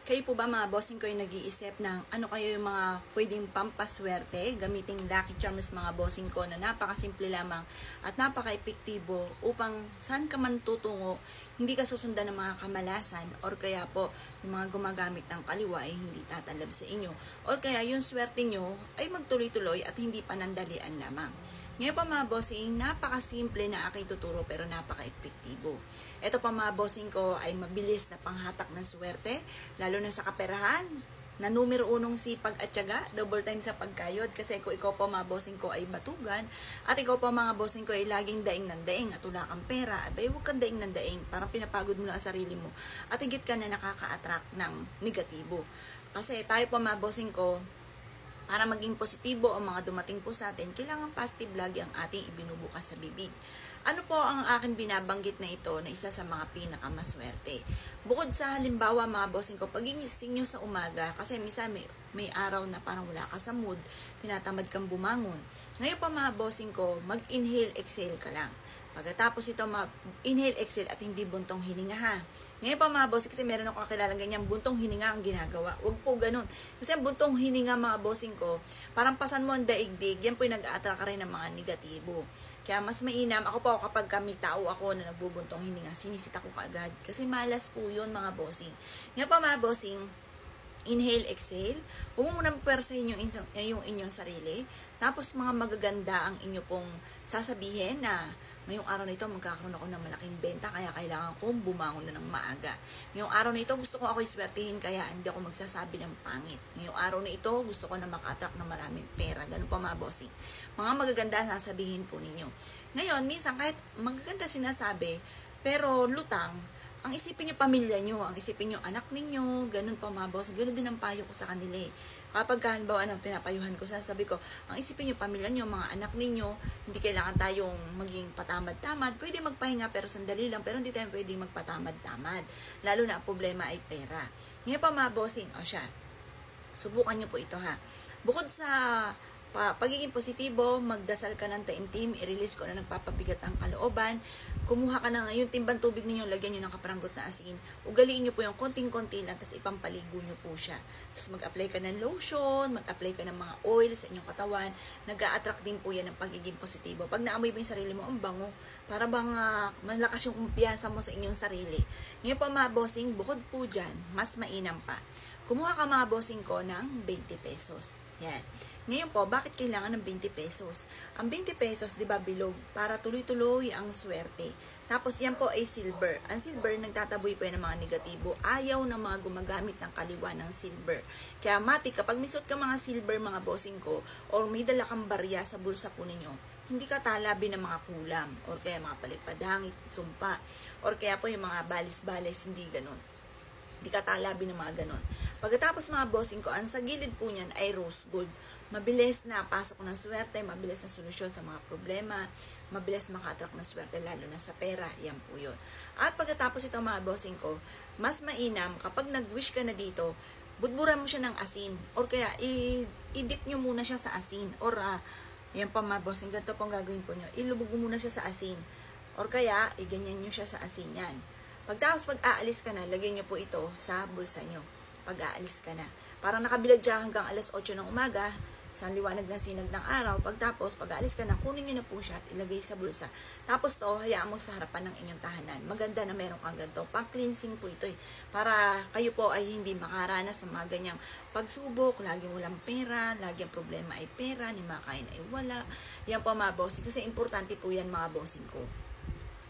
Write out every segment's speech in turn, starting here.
Kayo po ba mga bossing ko yung nag-iisip ng ano kayo yung mga pwedeng pampaswerte gamiting Lucky Charms mga bossing ko na napakasimple lamang at napaka-epektibo upang saan ka man tutungo, hindi ka susundan ng mga kamalasan or kaya po yung mga gumagamit ng kaliwa ay hindi tatalab sa inyo or kaya yung swerte nyo ay magtuloy-tuloy at hindi panandalian lamang. Ngayon pa mga bossing, napakasimple na aking tuturo pero napaka-epektibo. Ito pa mga bossing ko ay mabilis na panghatak ng swerte, lalo na sa kaperahan, na numero unong sipag at tiyaga, double time sa pagkayod. Kasi kung ikaw po mga bossing ko ay batugan, at ikaw po mga bossing ko ay laging daing ng daing at wala kang pera, abay huwag kang daing ng daing, parang pinapagod mo lang ang sarili mo, at higit ka na nakaka-attract ng negatibo. Kasi tayo po mga bossing ko, para maging positibo ang mga dumating po sa atin, kailangan positive lagi ang ating ibinubukas sa bibig. Ano po ang akin binabanggit na ito na isa sa mga pinakamaswerte? Bukod sa halimbawa mga bossing ko, pagigising nyo sa umaga, kasi minsan may araw na parang wala ka sa mood, tinatamad kang bumangon. Ngayon pa mga bossing ko, mag-inhale, exhale ka lang. Pagkatapos ito, inhale, exhale at hindi buntong hininga ha. Ngayon pa mga bossing, kasi meron ako kakilalang ganyan, buntong hininga ang ginagawa. Huwag po ganun. Kasi ang buntong hininga mga bossing ko, parang pasan mo ang daigdig, yan po yung nag-a-attract ka rin ng mga negatibo. Kaya mas mainam, ako po kapag may tao ako na nagbubuntong hininga, sinisita ko kaagad. Kasi malas po yun mga bossing. Ngayon pa mga bossing, inhale, exhale. Huwag mo munang pwersahin yung inyong sarili. Tapos mga magaganda ang inyo pong sasabihin na ngayong araw na ito magkakaroon ako ng malaking benta kaya kailangan kong bumangon na ng maaga. Ngayong araw na ito gusto ko ako iswertihin kaya hindi ako magsasabi ng pangit. Ngayong araw na ito gusto ko na maka-attract ng maraming pera. Ganun pa mga bossing. Mga magaganda sasabihin po ninyo. Ngayon, minsan kahit magaganda sinasabi, pero lutang, ang isipin nyo pamilya nyo, ang isipin nyo anak ninyo, ganun pa mga boss, ganun din ang payo ko sa kanila eh. Kapag halimbawa pinapayuhan ko, sasabi ko, ang isipin nyo pamilya nyo, mga anak ninyo, hindi kailangan tayong maging patamad-tamad, pwede magpahinga pero sandali lang, pero hindi tayo pwede magpatamad-tamad, lalo na ang problema ay pera. Ngayon pa mga bossing, o siya, subukan nyo po ito ha. Bukod sa pagiging positibo, magdasal ka ng taimtim, i-release ko na nagpapabigat ang kalooban, kumuha ka na yung timbang tubig ninyo, lagyan nyo ng kaparanggot na asin, ugaliin nyo po yung konting-konti lang, tapos ipampaligo nyo po siya. Tapos mag-apply ka ng lotion, mag-apply ka ng mga oil sa inyong katawan, nag-a-attract din po yan ng pagiging positibo. Pag naamoy mo yung sarili mo, ang bango, para bang malakas yung kumpiyansa mo sa inyong sarili. Ngayon pa mga bossing, bukod po dyan, mas mainam pa. Kumuha ka mga bossing ko ng 20 pesos. Yan. Ngayon po, bakit kailangan ng 20 pesos? Ang 20 pesos, di ba, bilog, para tuloy-tuloy ang swerte. Tapos, yan po ay silver. Ang silver, nagtataboy po yan ng mga negatibo. Ayaw ng mga gumagamit ng kaliwa ng silver. Kaya, mati, kapag misot ka mga silver, mga bossing ko, or may dala kang barya sa bulsa po ninyo, hindi ka talabi ng mga kulam, or kaya mga palipadangit, sumpa, or kaya po yung mga balis-balis, hindi ganun. Hindi ka talabi ng mga ganon. Pagkatapos mga bossing ko, ang sa gilid po niyan ay rose gold. Mabilis na pasok ng swerte, mabilis na solusyon sa mga problema, mabilis maka-attract ng swerte, lalo na sa pera, yan po yun. At pagkatapos ito mga bossing ko, mas mainam kapag nag-wish ka na dito, budburan mo siya ng asin, or kaya i-dip nyo muna siya sa asin, or yan pa mga bossing, ganito pong gagawin po nyo, ilubog mo muna siya sa asin, or kaya i-ganyan nyo siya sa asin yan. Pagtapos pag-aalis ka na, lagyan nyo po ito sa bulsa nyo. Pag-aalis ka na. Parang nakabilad siya hanggang alas 8 ng umaga, sa liwanag ng sinag ng araw. Pagtapos, pag-aalis ka na, kunin nyo na po siya at ilagay sa bulsa. Tapos to, hayaan mo sa harapan ng inyong tahanan. Maganda na meron kang ganito. Pang-cleansing po ito eh. Para kayo po ay hindi makaranas ng mga ganyang pagsubok, laging walang pera, laging problema ay pera, ni makain ay wala. Yan po mga bossing. Kasi importante po yan mga bossing ko.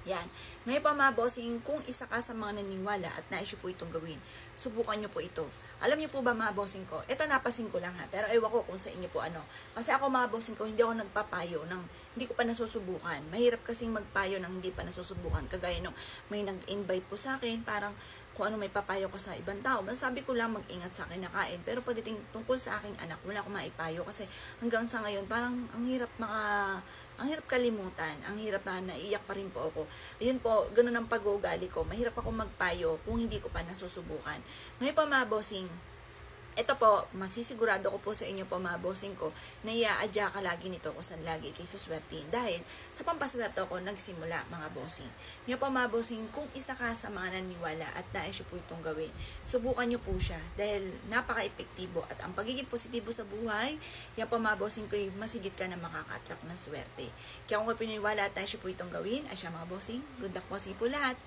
Yan. Ngayon pa mga bossing, kung isa ka sa mga naniniwala at na-issue po itong gawin, subukan nyo po ito. Alam nyo po ba mga bossing ko, ito napasin ko lang ha, pero ewan ko kung sa inyo po ano. Kasi ako mga bossing ko, hindi ako nagpapayo ng hindi ko pa nasusubukan. Mahirap kasing magpayo ng hindi pa nasusubukan. Kagaya nung may nag-invite po sa akin, parang kung ano may papayo ko sa ibang tao. Sabi ko lang mag-ingat sa akin nakain. Pero pagdating tungkol sa aking anak, wala akong maipayo. Kasi hanggang sa ngayon, parang ang hirap kalimutan. Ang hirap na naiyak pa rin po ako. Ayun po, ganun ang pag-uugali ko. Mahirap ako magpayo kung hindi ko pa nasusubukan. Ngayon pa mga bossing, Ito po, masisigurado ko po sa inyo po mga bossing ko, na iaadya ka lagi nito kung saan lagi kay suswertein. Dahil sa pampaswerte ko nagsimula mga bossing. Ngayon po mga bossing, kung isa ka sa mga naniwala at nais nyo po itong gawin, subukan nyo po siya dahil napaka-epektibo at ang pagiging positibo sa buhay, yan po mga bossing ko, masigit ka na makaka-attract ng swerte. Kaya kung kayo pininiwala at nais nyo po itong gawin, ay siya mga bossing, good luck po sa po lahat.